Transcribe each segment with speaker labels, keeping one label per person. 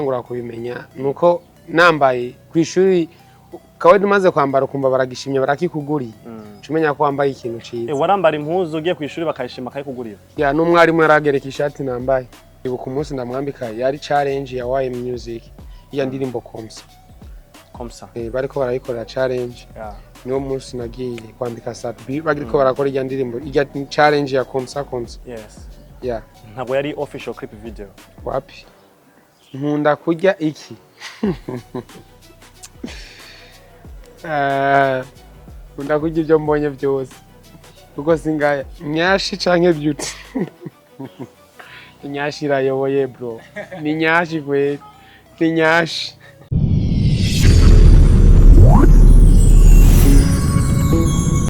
Speaker 1: natangura kubimenya nuko nambaye kwishuri kawaida maze kwambara kumba baragishimye barakikuguriye cumenya ko wambaye ikintu ciza
Speaker 2: warambara impuzu ugiye kwishuri bakayishima kayikugurira
Speaker 1: ya n'umwarimu yaragereka ishati nambaye ibuka umunsi ndamwambika yari challenge ya YM Music iya ndirimbo komsa bariko barayikorera challenge niwo munsi nagiye kwambika sapi bagiriko barakora iya ndirimbo iya challenge ya komsa
Speaker 2: yes
Speaker 1: ntabwo
Speaker 2: yari official clip video
Speaker 1: wapi nkunda kurya iki nkunda kurya ibyo mbonye byose kuko singaya nyashi canke beauty nyashi irayoboye bro ni nyashi kwe ni nyashi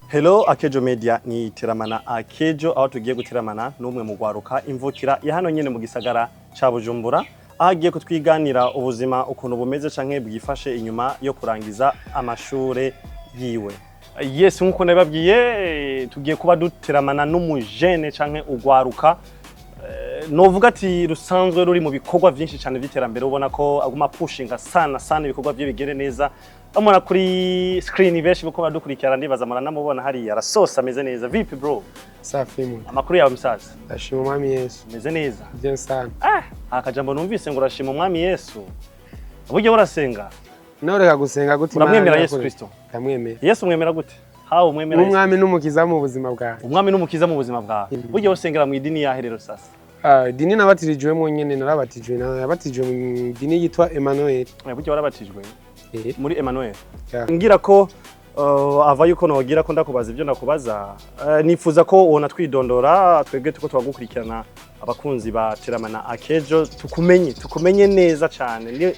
Speaker 2: Hello Akejo Media ni tiramana Akejo aho tugiye gutiramana n'umwe mu gwaruka imvukira ya hano nyene mu gisagara ca Bujumbura ahagiye kutwiganira ubuzima ukuntu bumeze canke bwifashe inyuma yo kurangiza amashure yiwe. Yes nkuko nababwiye tugiye kuba duteramana n'umujene canke ugwaruka novuga ati rusanzwe ruri mu bikorwa byinshi cyane by'iterambere ubona ko aguma pushinga sana ibikorwa bye bigere neza amona kuri screen benshi biko badukurikirana ndibaza mara namubona hari arasosa ameze neza vipi bro
Speaker 1: safi mu
Speaker 2: amakuru yawe musaza
Speaker 1: ashima umwami Yesu
Speaker 2: ameze neza
Speaker 1: bien sana
Speaker 2: akajambo numvise ngo urashima umwami Yesu buryo urasenga
Speaker 1: noreka gusenga gute
Speaker 2: uramwemera Yesu Kristo
Speaker 1: ndamwemera
Speaker 2: Yesu mwemera gute hawo mwemera
Speaker 1: umwami n'umukiza mu buzima bwawe
Speaker 2: umwami n'umukiza mu buzima bwawe buryo usengera mu idini ya herero sasa
Speaker 1: dini nabatirijwe nyene narabatijwe nabatijwe mu dini yitwa Emmanuel
Speaker 2: buryo warabatijwe muri Emmanuel ngira ko ava yuko nogira ko ndakubaza ibyo ndakubaza nifuza ko wona twidondora twebwe tuko twagukurikirana abakunzi ba tiramana Akejo tukumenye neza cyane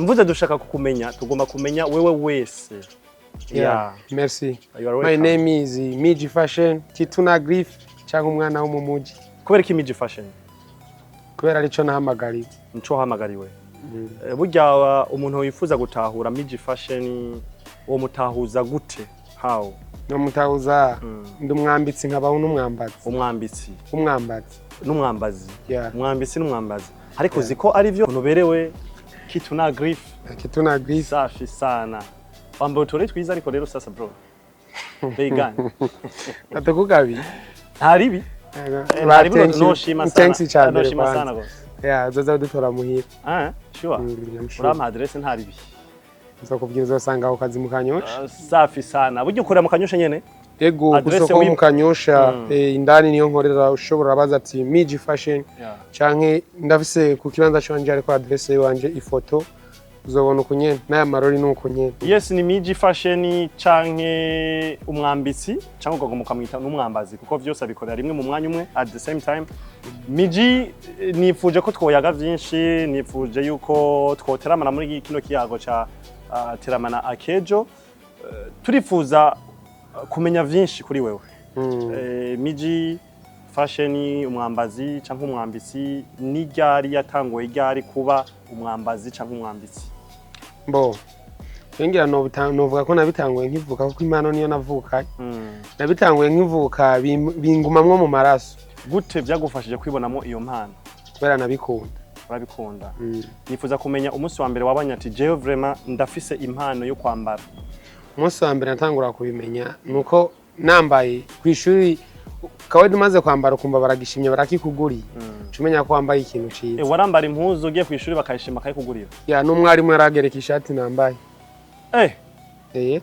Speaker 2: mvuze dushaka kukumenya tugomba kumenya wewe wese
Speaker 1: merci my name is Miji Fashion Kituna Grief cyangwa umwana wo mu muji
Speaker 2: kubera ki Miji Fashion
Speaker 1: kubera arico nahamagariwe
Speaker 2: nico hamagariwe burya umuntu wifuza gutahura Miji Fashion wo mutahuza gute how
Speaker 1: no mutahuza ndumwambitsi nkabaho n'umwambazi
Speaker 2: umwambitsi
Speaker 1: n'umwambazi
Speaker 2: n'umwambazi ariko ziko ari byo unoberewe Kituna Grief safi sana wambaye utore twiza ariko rero sasa bro begani
Speaker 1: atakugabi
Speaker 2: haribi noshima sana
Speaker 1: gose zoza dutora muhira
Speaker 2: sure urama adresse ntaribi
Speaker 1: nzakubwira uzasanga aho kazi mu Kanyosha
Speaker 2: safi sana buryo ukora mu Kanyosha nyene
Speaker 1: ego gusoko mu Kanyosha indani niyo nkorera ushobora baza ati Miji Fashion canke ndafise ku kibanza canje ariko adresse yanje ifoto uzobona ukunye n'aya marori n'ukunye
Speaker 2: yes ni Miji Fashion canke umwambitsi canke ugomba kumwita n'umwambazi kuko vyose abikorera rimwe mu mwanya umwe at the same time Miji nifuje ko twoyaga vyinshi nifuje yuko twoteramana muri kino kiyago ca tiramana Akejo turifuza kumenya vyinshi kuri wewe Miji Fashion umwambazi canke umwambitsi ni ryari yatanguye ryari kuba umwambazi canke umwambitsi
Speaker 1: Mbo ngira novuga ko nabitanguye nkivuka kuko imano niyo navuka nabitanguye nkivuka bingumamwo mu maraso
Speaker 2: gute byagufashije kwibonamo iyo mpano
Speaker 1: kubera nabikunda
Speaker 2: urabikunda nifuza kumenya umunsi wa mbere wabanya ati jewe vraiment ndafise impano yo kwambara
Speaker 1: umunsi wa mbere natangura kubimenya nuko nambaye kwishuri kawaida maze kwambara kumba baragishimye barakikuguriye cumenya ko wambaye ikintu ciza
Speaker 2: warambara impuzu ugiye kwishuri bakayishima kayikugurira
Speaker 1: ya n'umwarimu yaragereka ishati nambaye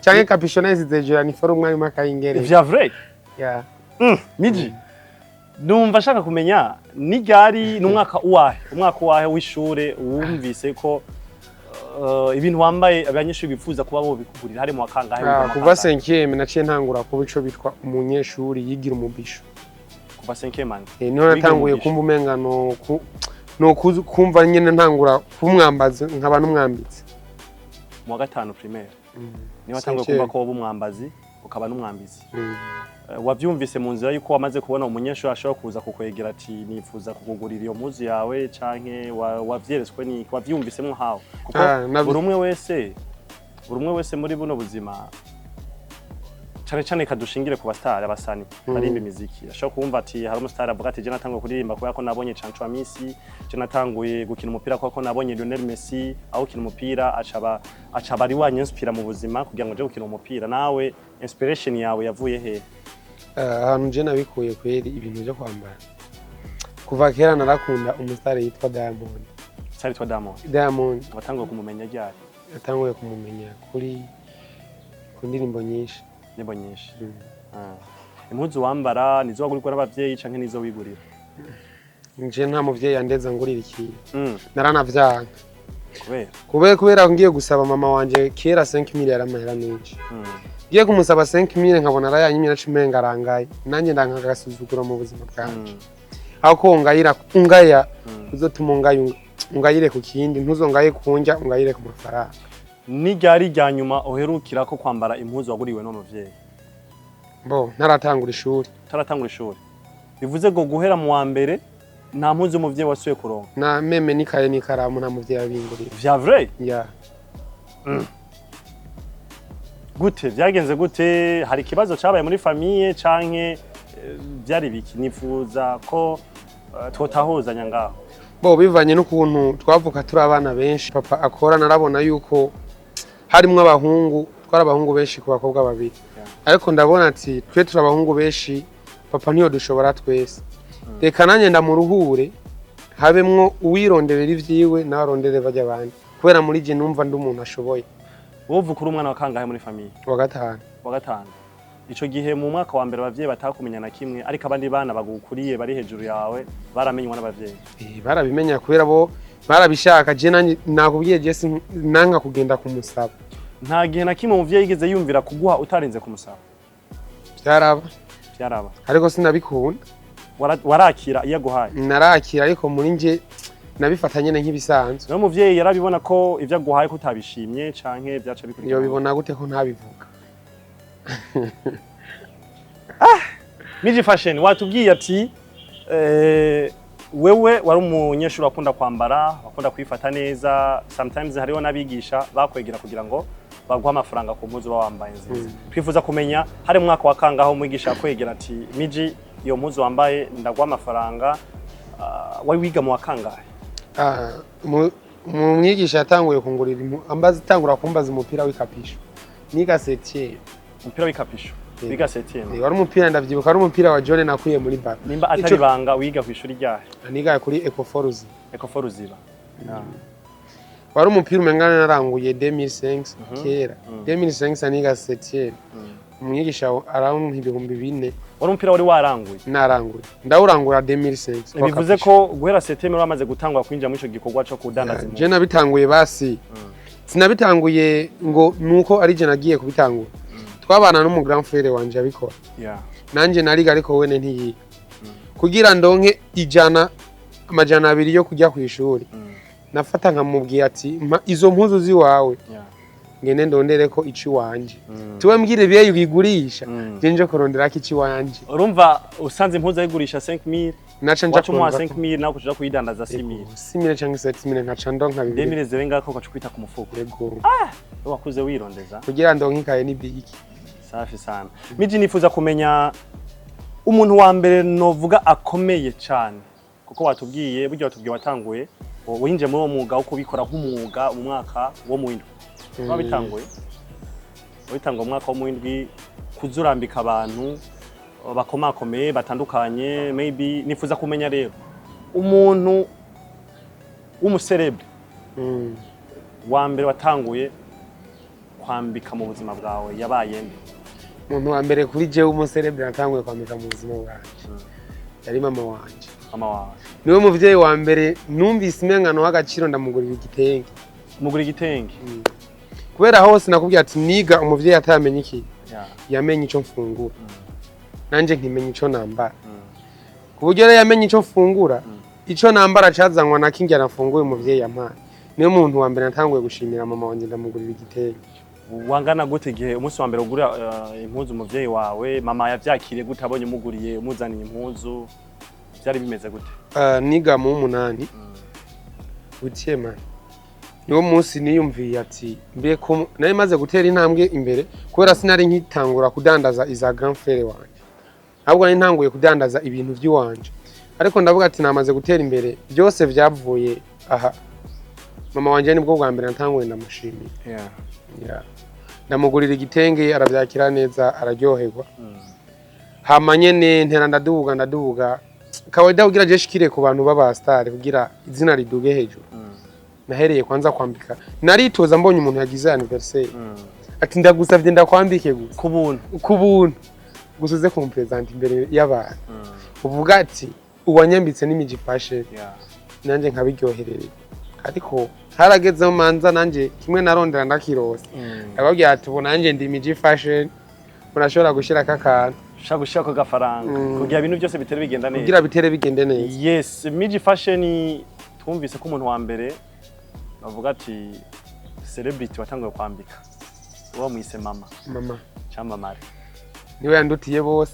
Speaker 1: canke capuchonese de uniforme umwarimu akayingere
Speaker 2: vya vrai Miji numva shaka kumenya ni ryari n'umwaka uwahe w'ishure wumvise ko ibintu wambaye abanyeshuri bifuza kuba bo bikugurira hari mu wakangahe
Speaker 1: kuva 5e naciye ntangura kuba ico bitwa umunyeshuri yigira umubisho
Speaker 2: kuva 5e man
Speaker 1: niho natanguye kumva umenga no kumva nyene ntangura kumwambaza nkaba n'umwambitsi
Speaker 2: mu wa gatanu primaire niho natanguye kumva ko woba umwambazi ukaba n'umwambitsi wavyumvise mu nzira yuko wamaze kubona umunyeshuri ashobora kuza kukwegera ati nifuza kukugurira iyo muzi yawe canke wavyeretswe ni wavyumvisemwo hawo kuko buri umwe wese muri buno buzima Cane cane kadushingire ku bastari abasani barimba imiziki. Ashobora kumva ati hari umustar avuga ati je natanguye kuririmba kubera ko nabonye Cancho Amisi, je natanguye gukina umupira kubera ko nabonye Lionel Messi, aho ukina umupira acaba ari wanyinsipira mu buzima kugira ngo je gukina umupira. Nawe inspiration yawe yavuye he?
Speaker 1: Ahantu je nabikuye kweri ibintu byo kwambara. Kuva kera narakunda umustar yitwa Diamond.
Speaker 2: Sari twa Diamond.
Speaker 1: Diamond
Speaker 2: watanguye kumumenya ryari?
Speaker 1: Yatanguye kumumenya kuri ku ndirimbo nyinshi.
Speaker 2: Nimbo nyinshi. Impuzu wambara nizo wagurikwa n'abavyeyi canke nizo wigurira?
Speaker 1: Nje nta muvyeyi yandeza ngurira ikintu. Naranavyanka. Kubera ngiye gusaba mama wanje kera 5000 yaramahera menshi. Ngiye kumusaba 5000 nkabona arayanyimira cimenga arangaye. Nanje ndankagasuzugura mu buzima bwanje. Aho ko ungaya uzotuma ungayire ku kindi ntuzongaye kunja ungayire ku mafaranga.
Speaker 2: Ni ryari rya nyuma uherukira ko kwambara impuzu waguriwe n'umuvyeyi?
Speaker 1: Ntaratangura ishuri.
Speaker 2: Taratangura ishuri. Bivuze ngo guhera mu wa mbere nta mpuzu umuvyeyi wasuye kuronka.
Speaker 1: Na meme nikaye nikaramu nta muvyeyi abingurira.
Speaker 2: Vya vrai?
Speaker 1: Yeah.
Speaker 2: Gute vyagenze gute? Hari kibazo cabaye muri famille canke byari biki? Nifuza ko twotahuzanya ngaho.
Speaker 1: Bivanye n'ukuntu twavuka turi abana benshi papa akora narabona yuko harimwe abahungu twara abahungu benshi ku bakobwa babiri. Ariko ndabona ati twe turi abahungu benshi papa ntiyo dushobora twese. Reka nanye ndamuruhure habemwo uwironderera ivyiwe n'abarondere bajya abandi. Kubera muri je numva ndi umuntu ashoboye.
Speaker 2: Wowe ukuri umwana wa kangahe muri famille?
Speaker 1: Wa gatanu.
Speaker 2: Wa gatanu. Ico gihe mu mwaka wa mbere abavyeyi batakumenya na kimwe ariko abandi bana bagukuriye bari hejuru yawe baramenywa n'abavyeyi.
Speaker 1: Barabimenya kubera bo barabishaka je nanye nakubwiye je nanka kugenda kumusaba.
Speaker 2: Nta gihe na kimwe umuvyeyi yigeze yumvira kuguha utarinze kumusaba. Byaraba.
Speaker 1: Ariko sinabikunda.
Speaker 2: Warakira iyo aguhaye?
Speaker 1: Narakira ariko muri nje nabifatanye nk'ibisanzwe.
Speaker 2: No muvyeyi yarabibona ko ivyo aguhaye ko utabishimye canke byaca bikurikira.
Speaker 1: Yo bibona gute ko ntabivuga.
Speaker 2: Miji fashion watubwiye ati wewe wari umunyeshuri akunda kwambara, akunda kwifata neza, sometimes hariho nabigisha bakwegera kugira ngo baguha amafaranga ku mpuzu wambaye nziza. Twifuza kumenya hari mwaka wa kangaho umwigisha akwegera ati Miji iyo mpuzu wambaye ndaguha amafaranga, wari wiga mu wa kangahe?
Speaker 1: Umwigisha yatanguye kungurira ambaza itangura kumbaza umupira w'ikapisho. Niga 7e.
Speaker 2: Umupira w'ikapisho. Wiga 7e.
Speaker 1: Wari umupira ndavyibuka ari umupira wa John nakuye muri bar.
Speaker 2: Nimba atari banga wiga ku ishuri ryahe?
Speaker 1: Niga kuri Ecoforuzi.
Speaker 2: Ecoforuzi.
Speaker 1: Wari umupira umengana naranguye 2005 kera. 2005 niga 7e. Umwigisha around 2004.
Speaker 2: Wari umupira wari waranguye?
Speaker 1: Naranguye. Ndawurangura 2005.
Speaker 2: Bivuze ko guhera 7e wamaze gutangwa kwinjira muri ico gikorwa cyo kudandaza impuzu.
Speaker 1: Je nabitanguye basi. Sinabitanguye ngo nuko ari je nagiye kubitangura. Twabana n'umu grand frère wanje abikora. Nanje nariga ariko wene ntiyiga. Kugira ndonke amajana abiri yo kujya ku ishuri. Nafata nkamubwiye ati izo mpuzu ziwawe. Ngene ndondere ko ici wanje. Tuwe mbwire biye yigurisha. Nje kurondera ko ici wanje.
Speaker 2: Urumva usanze impuzu ayigurisha 5000
Speaker 1: naca nja
Speaker 2: kumwa 5000 naho kuja kuyidandaza 6000.
Speaker 1: 6000 cyangwa 7000 nkaca ndonka bibiri.
Speaker 2: 2000 zebenga ko kacukwita ku mufuko.
Speaker 1: Yego.
Speaker 2: Wakuze wirondeza.
Speaker 1: Kugira ndonke ikaye ni biki.
Speaker 2: Safi sana. Miji nifuza kumenya umuntu wa mbere novuga akomeye cyane kuko watubwiye buryo watubwiye watanguye winje muri uwo mwuga wo kubikora nk'umwuga mu mwaka wo mu windwi. Wabitanguye mu mwaka wo mu windwi kuzurambika abantu bakomakomeye batandukanye. Maybe nifuza kumenya rero umuntu w'umuserebre wa mbere watanguye kwambika mu buzima bwawe yabaye nde?
Speaker 1: Umuntu wa mbere kuri je w'umuserebre natanguye kwambika mu buzima bwanje yari mama wanje.
Speaker 2: Mama wawe
Speaker 1: niwe muvyeyi wa mbere numvise imengano w'agaciro ndamugurira igitenge.
Speaker 2: Umugura igitenge?
Speaker 1: Kubera hose nakubwiye ati niga umuvyeyi atamenye iki yamenye ico mfungura. Nanje nkimenya ico nambara. Ku buryo rero yamenye ico mfungura ico nambara cazanwa na kingi nafunguye umuvyeyi yampaye. Niyo muntu wa mbere natanguye gushimira mama wanje ndamugurira igitenge.
Speaker 2: Wangana gute gihe umunsi wa mbere ugura impuzu umuvyeyi wawe mama yavyakiriye gute abonye umuguriye umuzaniye impuzu byari bimeze gute?
Speaker 1: Niga mu 8 Utiema niwo munsi niyumviye ati mbe ko nari maze gutera intambwe imbere kubera sinari nkitangura kudandaza iza grand frère wanje ahubwo nari ntanguye kudandaza ibintu by'iwanje ariko ndavuga ati namaze gutera imbere byose byavuye aha mama wanje nibwo bwa mbere natanguye ndamushimiye ndamugurira igitenge arabyakira neza araryoherwa hama nyene ntera ndaduga kawaida kugira je shikire ku bantu baba star kugira izina riduge hejuru nahereye kwanza kwambika naritoza mbonye umuntu yagize anniversaire ati ndagusavye ndakwambike gusa kubuntu gusuze kumpresent imbere y'abantu uvuga ati uwanyambitse n'imiji fashion nanje nkabiryoherere ariko harageze mu manza nanje kimwe narondera ndakirose ababwiye ati ubu nanje ndi imiji fashion murashobora gushira kakantu
Speaker 2: gushaka ko gafaranga kugira ibintu byose bitere bigenda neza
Speaker 1: kugira bitere bigende neza
Speaker 2: yes miji fashion twumvise ko umuntu wa mbere bavuga ati celebrity watanguye kwambika uwo mwise mama cyangwa mare
Speaker 1: niwe yandutiye bose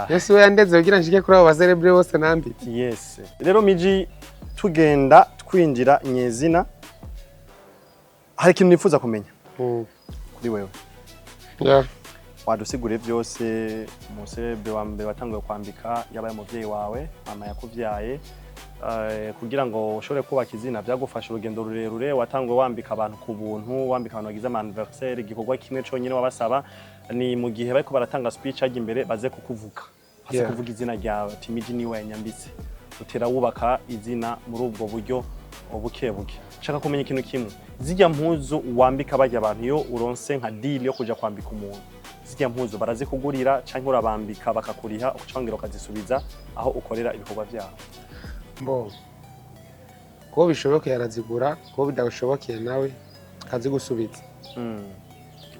Speaker 1: yes we yandeze kugira nshike kuri abo ba celebrity bose nambitse
Speaker 2: yes rero miji tugenda twinjira nyezina hari ikintu nifuza kumenya kuri wewe wadusigure byose umusebe wa mbere watanguye kwambika yabaye umuvyeyi wawe mama yakuvyaye kugira ngo ushobore kubaka izina byagufasha urugendo rurerure watanguye wambika abantu ku buntu wambika abantu bagize anniversaire igikorwa kimwe cyonyine wabasaba ni mu gihe bariko baratanga speech ajya imbere baze kukuvuga baze kuvuga izina ryawe ati miji niwe yanyambitse utera wubaka izina muri ubwo buryo buke shaka kumenya ikintu kimwe zijya mpuzu wambika bajya abantu yo uronse nka deal yo kuja kwambika umuntu zijya mpuzu barazikugurira canke urabambika bakakuriha ucangiro ukazisubiza aho ukorera ibikorwa byawe
Speaker 1: ko bishobokeye arazigura ko bidashobokeye nawe akazigusubiza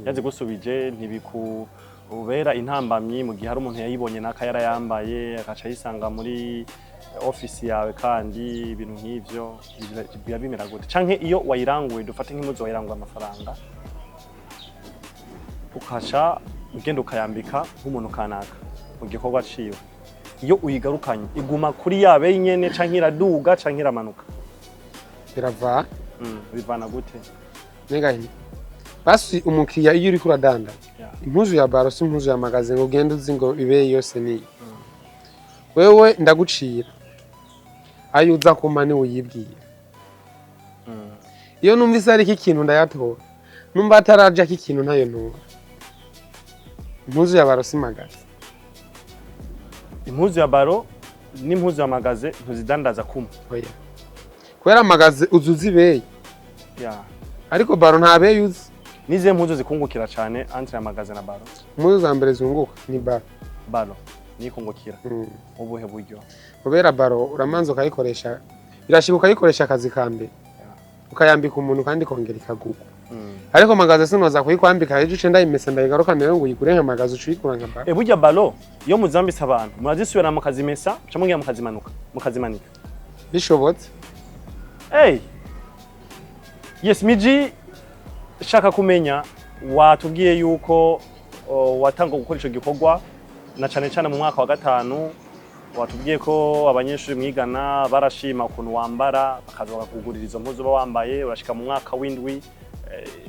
Speaker 2: yazigusubije ntibikubera intambamyi mu gihe hari umuntu yayibonye naka yarayambaye akaca yisanga muri office yawe kandi ibintu nk'ivyo bimera gute canke iyo wayiranguye dufate nk'impuzu wayiranguye amafaranga ukaca ugenda ukayambika nk'umuntu kanaka mu gikorwa ciwe iyo uyigarukanye iguma kuri yabe nyene canke iraduga canke iramanuka bivana gute
Speaker 1: negahi basi umukiriya iyo uri kuradanda impuzu ya baro si impuzu ya magaze ngo ugende uzi ngo ibe yose ni wewe ndagucira ayo uza kuma ni uyibwiye iyo numvise ari ikintu ndayatora numva ataraje ikintu ntayo ntura impuzu ya baro si magaze
Speaker 2: impuzu ya baro n'impuzu ya magaze ntuzidandaza kumwe
Speaker 1: kubera magaze uzuzibeye ariko baro nta beye uzi
Speaker 2: nize mpuzu zikungukira cyane entre ya magaze na baro
Speaker 1: impuzu za mbere zunguka ni
Speaker 2: baro nikungukira ubuhe buryo
Speaker 1: kubera baro uramanza ukayikoresha birashibuka ukayikoresha akazi kambe ukayambika umuntu kandi kongera ikaguka ariko magaze sinoza kuyikwambika ejo cenda imese ndayigaruka nayo ngo uyigure nka magaze ucuyikura nka baro
Speaker 2: burya baro iyo muzambisa abantu murazisubira mu kazi mesa cyangwa ngiye mu kazi manuka mu kazi manika
Speaker 1: bishobotse
Speaker 2: yes miji shaka kumenya watubwiye yuko watanga gukora ico gikorwa na cyane cyane mu mwaka wa gatanu watubwiye ko abanyeshuri mwigana barashima ukuntu wambara bakaza bakugurira izo mpuzu ba wambaye urashika mu mwaka w'indwi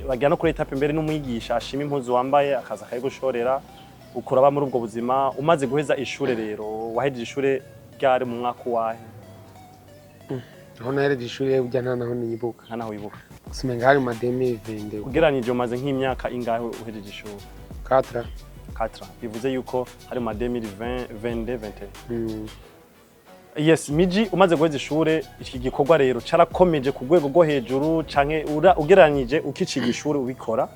Speaker 2: bagira no kuri etape imbere n'umwigisha ashima impuzu wambaye akaza akayigushorera ukora ba muri ubwo buzima umaze guheza ishure rero wahejeje ishure ryari mu mwaka wahe
Speaker 1: aho nahereje ishure ujya naho niyibuka
Speaker 2: naho wibuka
Speaker 1: usumenga hari mademi vende
Speaker 2: ugeranije umaze nk'imyaka ingahe uhejeje ishure
Speaker 1: 4
Speaker 2: bivuze yuko hari ma 2020 2021 yes miji umaze guheza ishure iki gikorwa rero carakomeje ku rwego rwo hejuru canke ugeranije ukiciga ishure ubikora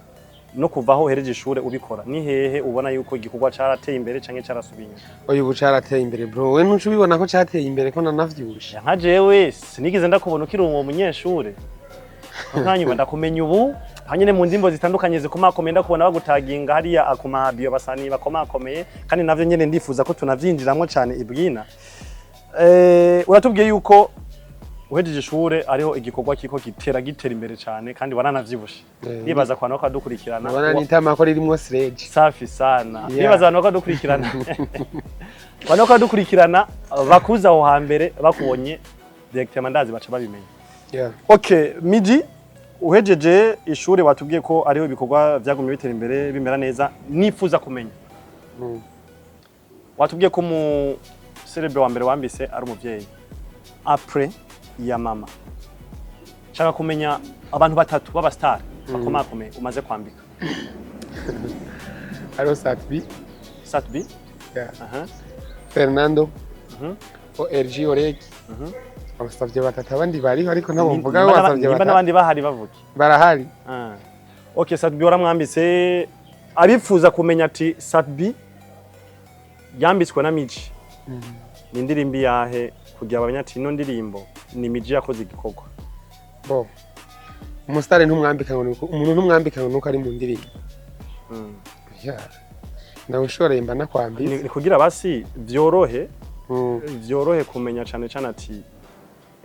Speaker 2: no kuvaho uhereje ishure ubikora ni hehe ubona yuko igikorwa carateye imbere canke carasubiye
Speaker 1: uyu bucarateye imbere bro we ntucu bibona ko cateye imbere ko nanavyusha
Speaker 2: nka jewe sinigeze ndakubona ukiri uwo munyeshure nkanyuma ndakumenya ubu hanyine mu ndimbo zitandukanye zikomakomenda kubona bagutaginga hariya akuma bio basani bakomakomeye kandi navyo nyene ndifuza ko tunavyinjiramwo cyane ibwina uratubwiye yuko uhejeje ishure ariho igikorwa kiko gitera imbere cyane kandi waranavyibushye nibaza kwana ko adukurikirana
Speaker 1: ubona nitama ko ririmo sledge
Speaker 2: safi sana nibaza abantu ko adukurikirana bano ko adukurikirana bakuza aho hambere bakubonye directement ndazi baca babimenya okay miji uhejeje ishuri watubwiye ko ariho ibikorwa byagumye bitera imbere bimera neza nifuza kumenya watubwiye ko mu celebre wa mbere wambise ari umuvyeyi après ya mama shaka kumenya abantu batatu baba star bakomakomeye umaze kwambika
Speaker 1: hariho Satbi
Speaker 2: yeah.
Speaker 1: Fernando ORG Oreg abasavye batatu abandi bariho ariko nabo mvuga basavye batatu
Speaker 2: n'abandi bahari bavuga
Speaker 1: barahari
Speaker 2: okay Satbi waramwambise abifuza kumenya ati Satbi yambitswe na Miji ni indirimbo yahe kugira abanya ati ino ndirimbo ni Miji yakoze igikorwa
Speaker 1: bo umusitari ntumwambika ngo umuntu ntumwambika ngo nuko ari mu ndirimbo nawe ushoreye mba nakwambitse
Speaker 2: ni kugira basi vyorohe kumenya cyane cyane ati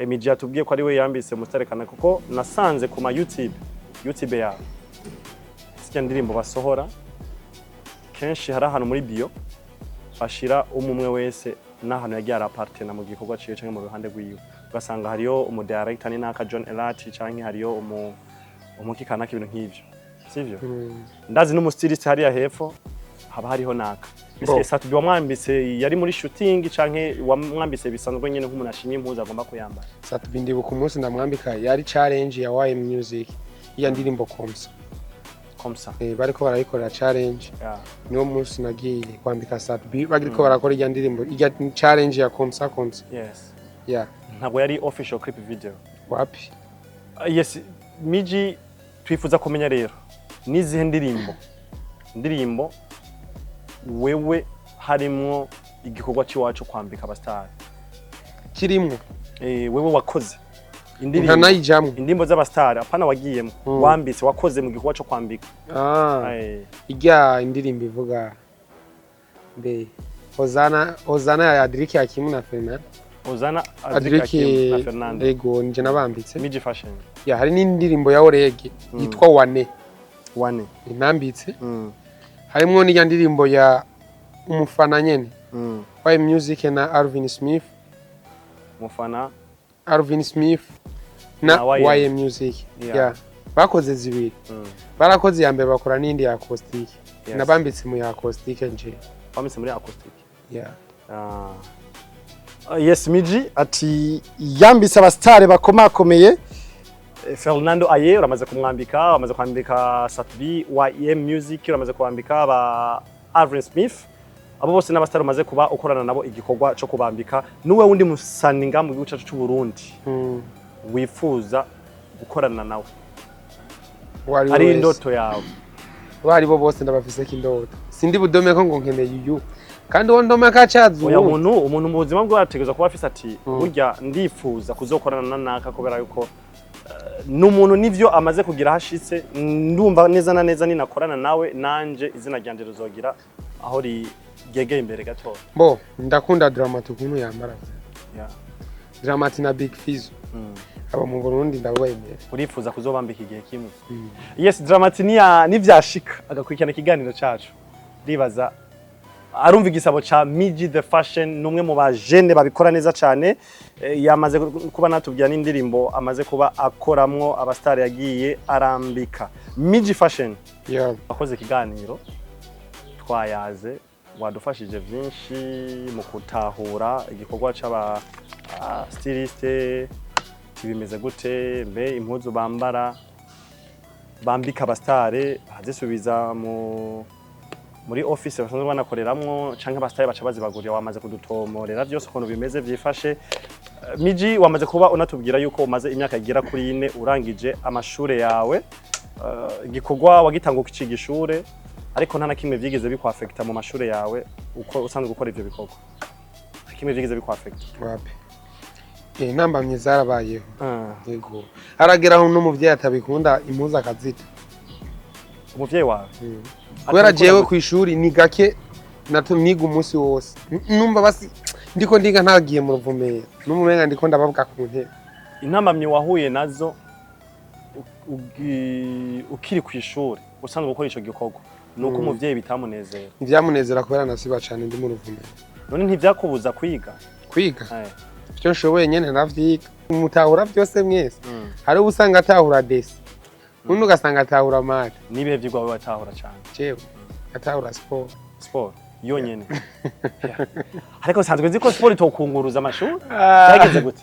Speaker 2: Miji yatubwiye ko ari we yambise mustarekana kuko nasanze ku ma YouTube ya sicya ndirimbo basohora kenshi hari ahantu muri bio bashira umumwe wese n'ahantu yagiye arapartena mu gikorwa ciye canke mu ruhande rwiwe ugasanga hariyo umudirector ni naka John Elati canke hariyo umukikana k'ibintu nk'ivyo sivyo ndazi n'umustilist hariya hepfo haba hariho naka ese Satbi wamwambise yari muri shooting canke wamwambise bisanzwe nyene nk'umuntu ashimye impuzu agomba kuyambara
Speaker 1: Satbi ndibuka umunsi ndamwambika yari challenge ya YM Music iya ndirimbo komsa bariko barayikorera challenge niwo munsi nagiye kwambika Satbi bagiriko barakora iya ndirimbo iya challenge ya komsa
Speaker 2: yes
Speaker 1: ntabwo
Speaker 2: yari official clip video
Speaker 1: wapi
Speaker 2: yes Miji twifuza kumenya rero nizihe ndirimbo wewe harimwo igikorwa ciwacu kwambika abastari
Speaker 1: kirimwo
Speaker 2: wewe wakoze
Speaker 1: indirimbo
Speaker 2: z'abastari apana wagiyemo wambise wakoze mu gikorwa cyo kwambika
Speaker 1: ijya indirimbo ivuga mbe Hozana ya Adriki Hakimu na Fernando
Speaker 2: Adriki na Fernando
Speaker 1: yego nje nabambitse
Speaker 2: Miji fashion
Speaker 1: hari n'indirimbo ya Orege yitwa Wane inambitse harimwo n'ijya ndirimbo ya umufana nyene YM Music na Alvin Smith na YM Music bakoze zibiri barakoze ya mbere bakora n'indi ya acoustic nabambitse mu ya acoustic nje
Speaker 2: bambitse muri acoustic yes Miji ati yambitse abastare bakomakomeye Fernando Aye uramaze kumwambika uramaze kwambika Satbi YM Music uramaze kwambika ba Alvin Smith abo bose n'abastari umaze kuba ukorana nabo igikorwa cyo kubambika nuwe wundi musaninga mu gihugu cyacu cy'u Burundi wifuza gukorana nawe ari indoto yawe
Speaker 1: bari bo bose ndabafise kindoto sindi budome ko ngo nkeneye uyu kandi wo ndome kacazu
Speaker 2: umuntu mu buzima bwo ategeza kuba afise ati burya ndifuza kuzokorana naka kubera yuko n'umuntu nivyo amaze kugira hashitse ndumva neza na neza ninakorana nawe nanje izina ryanje rizogira aho rigegeye imbere gato
Speaker 1: bo ndakunda Dramati ukuntu yambara Dramati na Big Fizzo aba mu Burundi ndabwemera
Speaker 2: urifuza kuzobambika igihe kimwe yes Dramati nivyashika agakurikirana ikiganiro cacu ribaza arumva igisabo ca Miji the Fashion numwe mu bajene babikora neza cyane yamaze kuba natubwira n'indirimbo amaze kuba akoramwo abastari yagiye arambika Miji Fashion akoze ikiganiro twayaze wadufashije byinshi mu kutahura igikorwa c'aba stylist kibimeze gute mbe impuzu bambika abastari hazisubiza muri office basanzwe banakoreramwo canke abastari baca bazibagurira wamaze kudutomorera byose ukuntu bimeze byifashe Miji wamaze kuba unatubwira yuko umaze imyaka igera kuri 4 urangije amashure yawe igikorwa wagitanga ukicigishure ariko nta na kimwe vyigeze bikwaffecta mu mashure yawe uko usanzwe gukora ivyo bikorwa kimwe vyigeze bikwaffecta
Speaker 1: wapi namba myiza yego haragera aho n'umuvyeyi atabikunda impuzu akazita
Speaker 2: umuvyeyi wawe
Speaker 1: kubera jewe ku ishuri ni gake niga umunsi wose numva basi ndiko ndiga ntagiye mu ruvumera n'umumenga ndiko ndabavuga ku ntebe
Speaker 2: intambamye wahuye nazo ukiri ku ishuri usanzwe gukora ico gikorwa nuko umuvyeyi bitamunezera
Speaker 1: ivyamunezera kubera nasiba cyane ndi mu ruvumera
Speaker 2: none ntivyakubuza kwiga
Speaker 1: icyo nshoboye nyene navyiga mutahura byose mwese hari ubusanga atahura desi undi ugasanga atahura mate.
Speaker 2: Nibihe vyigwa wewe watahura cyane?
Speaker 1: Jewe atahura sport.
Speaker 2: Sport yonyene. Ariko sanzwe nzi ko sport itokunguruza amashuri. Byageze gute?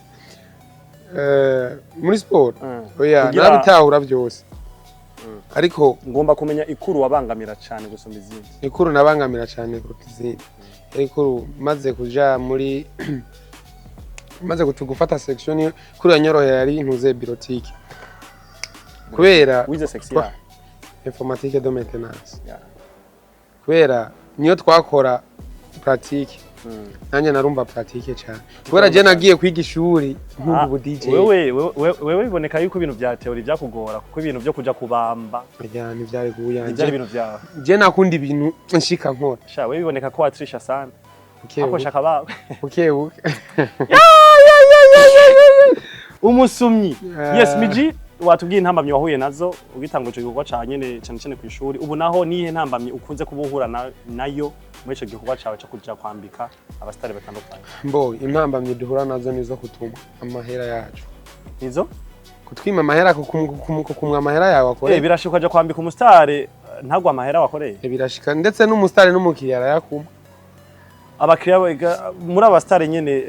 Speaker 1: Muri sport. Oya, nabitahura byose. Ariko
Speaker 2: ngomba kumenya ikuru wabangamira cyane gusoma izindi.
Speaker 1: Ikuru nabangamira cyane kuruta izindi. Ikuru maze kuja muri maze gufata section kuri yanyorohera yari intuze biotike. Kubera
Speaker 2: wize section
Speaker 1: informatique de maintenance. Kubera niyo twakora pratique. Nanye narumva pratique cyane. Kubera je nagiye kwiga ishuri nk'ubu DJ.
Speaker 2: Wewe biboneka yuko ibintu bya theory byakugora kuko ibintu byo kuja kubamba.
Speaker 1: Ajyana ivyari guyanje.
Speaker 2: Ibyari ibintu byawe.
Speaker 1: Je nakunda ibintu nshika nkora.
Speaker 2: Sha wewe biboneka ko watrisha sana. Ako shaka bawe.
Speaker 1: Ukebuke.
Speaker 2: Umusumyi. Yes miji watubwiye intambamye wahuye nazo ugitanga ico gikorwa ca nyene cyane ku ishuri. Ubu naho nihe ntambamye ukunze kubuhura nayo muri ico gikorwa cawe cyo kuja kwambika abastari batandukanye?
Speaker 1: Mbo intambamye duhura nazo nizo kutuma amahera yacu.
Speaker 2: Nizo?
Speaker 1: Kutwima amahera kumwa amahera yawe akore.
Speaker 2: Birashika je kwambika umustari ntagwa amahera wakoreye.
Speaker 1: Birashika ndetse n'umustari n'umukiriya arayakuma.
Speaker 2: Abakiriya muri abastari nyene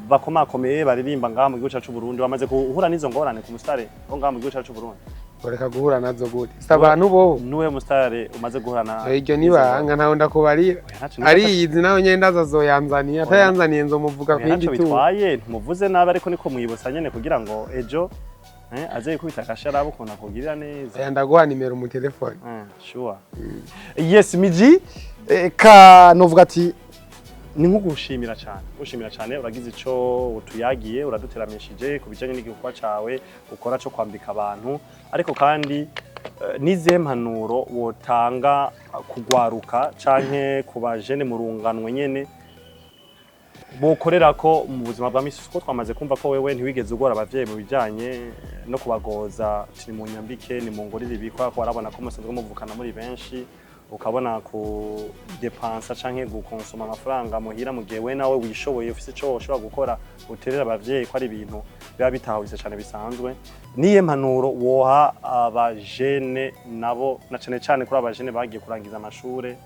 Speaker 2: bakomakomeye baririmba ngaha mu gihugu cyacu Burundi bamaze guhura nizo ngorane ku mustari ho ngaha mu gihugu cyacu Burundi.
Speaker 1: Bareka guhura nazo gute? Abantu bo
Speaker 2: nuwe mustari umaze guhura na
Speaker 1: iryo nibanga ntaho ndakubarira. Ari izi naho nyenda azazoyanzaniye atayanzaniye nzo muvuga kwindi tu.
Speaker 2: Bitwaye ntumuvuze nabi ariko niko muyibutsa nyene kugira ngo ejo aze kubita kashara bukona kugirira neza.
Speaker 1: Ndaguha nimero mu telefone.
Speaker 2: Sure. Yes miji ka novuga ati ni nko gushimira cyane uragize ico utuyagiye uraduteramishije kubijanye n'igikorwa cawe ukora cyo kwambika abantu ariko kandi nize mpanuro wotanga kugwaruka canke kubajene mu runganwe nyene bokorera ko mu buzima bwa misi ko twamaze kumva ko wewe ntiwigeze ugora abavyeyi mu bijanye no kubagoza tiri mu nyambike ni mu ngorire bikwa ko arabona ko musanzwe muvukana muri benshi ukabona ku depensa canke gukonsoma amafaranga muhira mu gihe we nawe wishoboye ufise ico ushobora gukora uterera abavyeyi ko ari ibintu biba bitahawise cyane bisanzwe niye mpanuro woha abajene nabo na cyane kuri abajene bagiye kurangiza amashure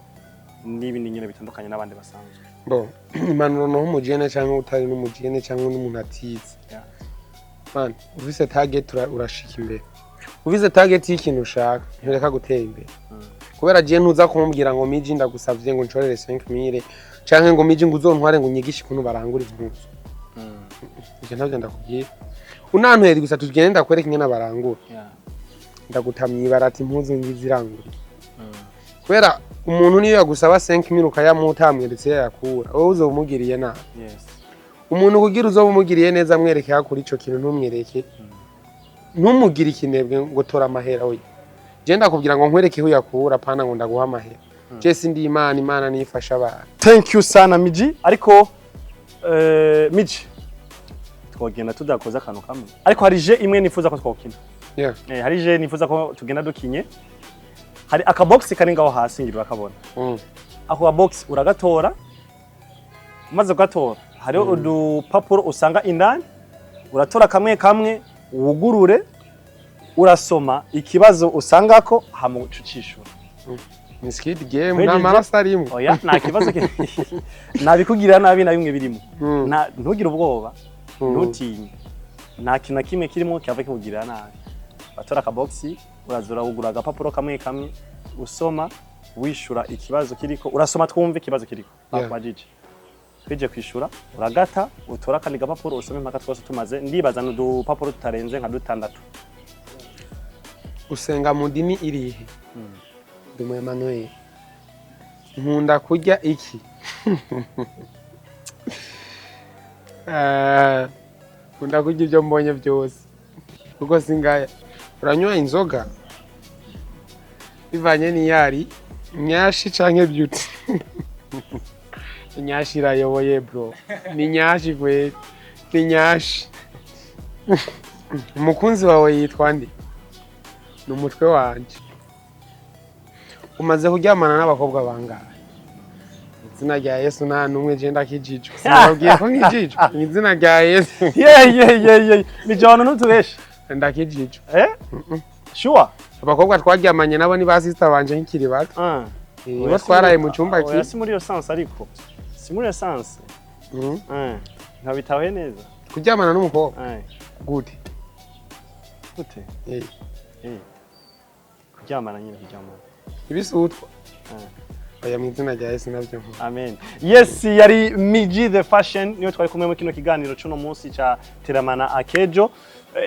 Speaker 2: n'ibindi nyine bitandukanye n'abandi basanzwe.
Speaker 1: Bo impanuro no umujene cyangwa utari n'umujene cyangwa n'umuntu atize. Man ufise target urashika imbere. Ufise target y'ikintu ushaka ntureka gutera imbere. Kubera je ntuza kumubwira ngo miji ndagusavye ngo ncorere 5000 canke ngo miji ngo uzontware ngo nyigishe kuntu barangura impuzu. Je ntavyo ndakubwira. Unantwere gusa tugenda kwereka ingene barangura. Ndagutamye barati impuzu ngizirangura. Kubera umuntu niyo yagusaba 5000 ukayamutamwe ndetse yakura wowe uzomugiriye na. Umuntu kugira uzomugiriye neza mwereke hakuri ico kintu ntumwereke. Ntumugire ikinebwe ngo tora amahera we. Je ndakubwira ngo nkwereke ho yakura pana ngo ndaguha amahera. Je sindi imana nifasha abantu.
Speaker 2: Thank you sana miji ariko miji twogenda tudakoza akantu kamwe ariko hari je imwe nifuza ko twokina. Hari je nifuza ko tugenda dukinye. Hari aka box kari ngaho hasi ngira bakabona. Ako box uragatora maze ugatora hari udupapuro usanga indani uratora kamwe wugurure urasoma ikibazo usanga ko hamucucishura.
Speaker 1: Ni skid game na marasarimo.
Speaker 2: Oya nta kibazo nabikugira nabi na bimwe birimo. Ntugire ubwoba ntutinye. Nta kintu kimwe kirimo cyava kikugira nabi. Batora ka box urazura ugura agapapuro kamwe usoma wishura ikibazo kiriko urasoma twumve ikibazo kiriko bakubajije. Kwije kwishura uragata utora kandi gapapuro usome mpaka twose tumaze ndibaza n'udupapuro tutarenze nka 6.
Speaker 1: Usenga mu dini irihe? Dumu Emmanuel. Nkunda kurya iki? Nkunda kurya ibyo mbonye byose. Kuko singaya. Uranywa inzoga? Bivanye n'iyari, nyashi canke beauty. Nyashi irayoboye bro. Ni nyashi gwe. Ni nyashi. Umukunzi wawe yitwa nde? Numutwe wanje. Umaze kuryamana n'abakobwa bangahe? Izina rya Yesu nta numwe je ndakijijwe. Sinabwiye ko nkijijwe. Izina rya Yesu.
Speaker 2: Ni jana ntutubeshe.
Speaker 1: Ndakijijwe.
Speaker 2: Sure.
Speaker 1: Abakobwa twaryamanye nabo ni basista banje nkiri bato. Nibo twaraye mu cyumba ki.
Speaker 2: Oya si muri yo sense ariko. Si muri yo sense. Nkabitawe neza.
Speaker 1: Kuryamana n'umukobwa. Good.
Speaker 2: Gute? Kuryamana nyine kuryamana.
Speaker 1: Ibisutwa. Oya mu izina rya Yesu nabyo.
Speaker 2: Amen. Yes, yari Miji the Fashion niyo twari kumwe mu kino kiganiro cuno munsi ca Teramana Akejo.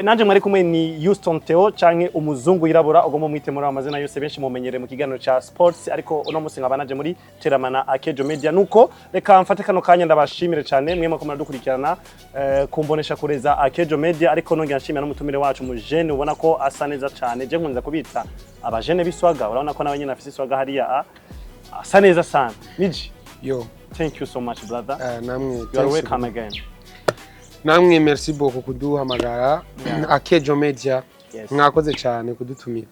Speaker 2: Nanje mwari kumwe ni Houston Theo canke umuzungu yirabura ugomba mwite muri amazina yose benshi mumenyere mu kiganiro ca sports ariko uno munsi nkabanaje muri Teramana Akejo Media nuko reka mfate kano kanya ndabashimire cyane mwemwe ko muradukurikirana kumbonesha kureza Akejo Media ariko nongera nshimira n'umutumire wacu mu jeune ubona ko asa neza cyane je nkunze kubitsa aba jeune biswaga urabona ko nabanye nafise iswaga hariya asa neza sana Miji
Speaker 1: yo
Speaker 2: thank you so much brother
Speaker 1: namwe
Speaker 2: you are welcome again
Speaker 1: namwe merci beaucoup kuduhamagara Akejo Media mwakoze cyane kudutumira